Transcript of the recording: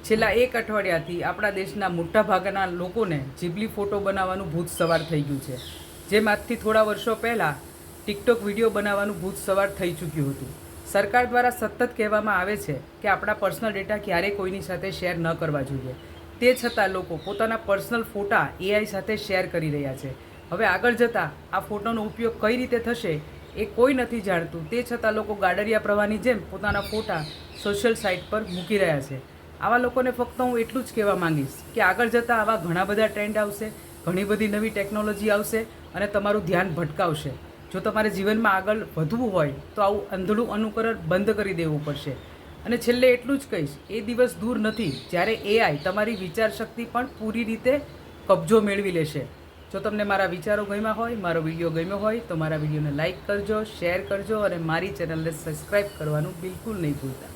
છેલ્લા એક અઠવાડિયાથી આપણા દેશના મોટાભાગના લોકોને જીબલી ફોટો બનાવવાનું ભૂત સવાર થઈ ગયું છે. જેમ આજથી થોડા વર્ષો પહેલાં ટિકટોક વિડીયો બનાવવાનું ભૂત સવાર થઈ ચૂક્યું હતું. સરકાર દ્વારા સતત કહેવામાં આવે છે કે આપણા પર્સનલ ડેટા ક્યારેય કોઈની સાથે શેર ન કરવા જોઈએ. તે છતાં લોકો પોતાના પર્સનલ ફોટા એઆઈ સાથે શેર કરી રહ્યા છે. હવે આગળ જતાં આ ફોટોનો ઉપયોગ કઈ રીતે થશે એ કોઈ નથી જાણતું. તે છતાં લોકો ગાડરિયા પ્રવાહની જેમ પોતાના ફોટા સોશિયલ સાઇટ પર મૂકી રહ્યા છે. આવા લોકોને ફક્ત હું એટલું જ કહેવા માંગીશ કે આગળ જતાં આવા ઘણા બધા ટ્રેન્ડ આવશે, ઘણી બધી નવી ટેકનોલોજી આવશે અને તમારું ધ્યાન ભટકાવશે. જો તમારે જીવનમાં આગળ વધવું હોય તો આવું અંધળું અનુકરણ બંધ કરી દેવું પડશે. અને છેલ્લે એટલું જ કહીશ, એ દિવસ દૂર નથી જ્યારે એઆઈ તમારી વિચારશક્તિ પણ પૂરી રીતે કબજો મેળવી લેશે. જો તમને મારા વિચારો ગમ્યા હોય, મારો વિડીયો ગમ્યો હોય તો મારા વિડીયોને લાઇક કરજો, શેર કરજો અને મારી ચેનલને સબસ્ક્રાઈબ કરવાનું બિલકુલ નહીં ભૂલતા.